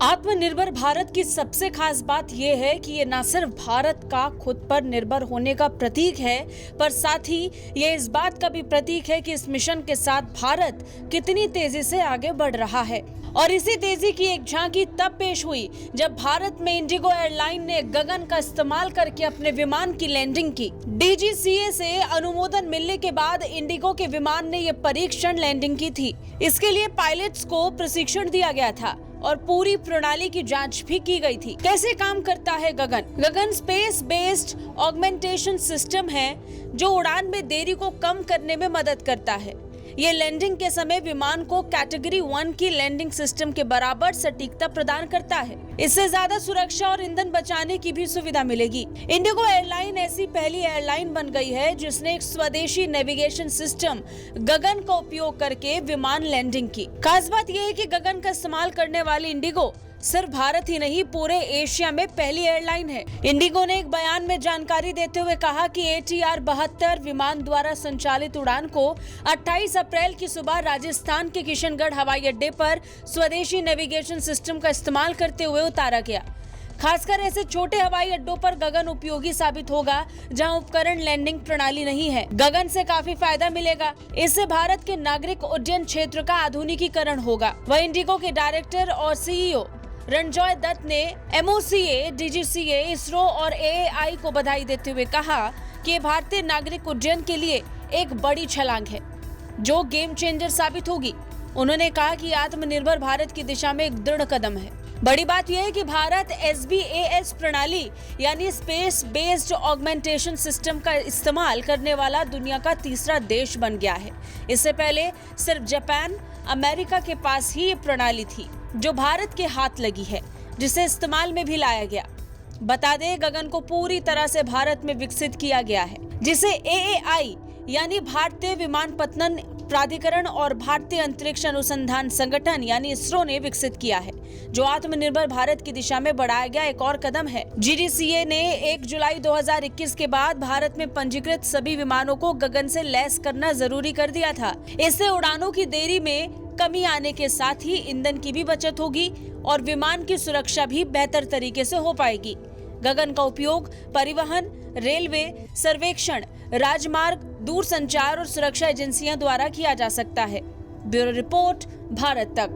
आत्मनिर्भर भारत की सबसे खास बात यह है कि ये न सिर्फ भारत का खुद पर निर्भर होने का प्रतीक है, पर साथ ही ये इस बात का भी प्रतीक है कि इस मिशन के साथ भारत कितनी तेजी से आगे बढ़ रहा है। और इसी तेजी की एक झांकी तब पेश हुई जब भारत में इंडिगो एयरलाइन ने गगन का इस्तेमाल करके अपने विमान की लैंडिंग की। DGCA से अनुमोदन मिलने के बाद इंडिगो के विमान ने यह परीक्षण लैंडिंग की थी। इसके लिए पायलट्स को प्रशिक्षण दिया गया था और पूरी प्रणाली की जांच भी की गई थी। कैसे काम करता है गगन? गगन स्पेस बेस्ड ऑगमेंटेशन सिस्टम है जो उड़ान में देरी को कम करने में मदद करता है। ये लैंडिंग के समय विमान को कैटेगरी 1 की लैंडिंग सिस्टम के बराबर सटीकता प्रदान करता है। इससे ज्यादा सुरक्षा और ईंधन बचाने की भी सुविधा मिलेगी। इंडिगो एयरलाइन ऐसी पहली एयरलाइन बन गई है जिसने एक स्वदेशी नेविगेशन सिस्टम गगन का उपयोग करके विमान लैंडिंग की। खास बात यह है कि गगन का इस्तेमाल करने वाली इंडिगो सिर्फ भारत ही नहीं पूरे एशिया में पहली एयरलाइन है। इंडिगो ने एक बयान में जानकारी देते हुए कहा कि ATR 72 विमान द्वारा संचालित उड़ान को 28 अप्रैल की सुबह राजस्थान के किशनगढ़ हवाई अड्डे पर स्वदेशी नेविगेशन सिस्टम का इस्तेमाल करते हुए उतारा गया। खासकर ऐसे छोटे हवाई अड्डों पर गगन उपयोगी साबित होगा जहां उपकरण लैंडिंग प्रणाली नहीं है। गगन से काफी फायदा मिलेगा। इससे भारत के नागरिक उड्डयन क्षेत्र का आधुनिकीकरण होगा। वह इंडिगो के डायरेक्टर और CEO रणजॉय दत्त ने MOCA, DGCA, इसरो और AAI को बधाई देते हुए कहा कि भारतीय नागरिक उड्डयन के लिए एक बड़ी छलांग है जो गेम चेंजर साबित होगी। उन्होंने कहा कि आत्मनिर्भर भारत की दिशा में एक दृढ़ कदम है। बड़ी बात यह है कि भारत SBAS प्रणाली यानी स्पेस बेस्ड ऑगमेंटेशन सिस्टम का इस्तेमाल करने वाला दुनिया का तीसरा देश बन गया है। इससे पहले सिर्फ जापान, अमेरिका के पास ही ये प्रणाली थी जो भारत के हाथ लगी है, जिसे इस्तेमाल में भी लाया गया। बता दें, गगन को पूरी तरह से भारत में विकसित किया गया है, जिसे AAI यानी भारतीय विमानपत्तन प्राधिकरण और भारतीय अंतरिक्ष अनुसंधान संगठन यानी इसरो ने विकसित किया है, जो आत्मनिर्भर भारत की दिशा में बढ़ाया गया एक और कदम है। GDCA ने 1 जुलाई 2021 के बाद भारत में पंजीकृत सभी विमानों को गगन से लैस करना जरूरी कर दिया था। इससे उड़ानों की देरी में कमी आने के साथ ही ईंधन की भी बचत होगी और विमान की सुरक्षा भी बेहतर तरीके से हो पाएगी। गगन का उपयोग परिवहन, रेलवे, सर्वेक्षण, राजमार्ग, दूरसंचार और सुरक्षा एजेंसियों द्वारा किया जा सकता है। ब्यूरो रिपोर्ट, भारत तक।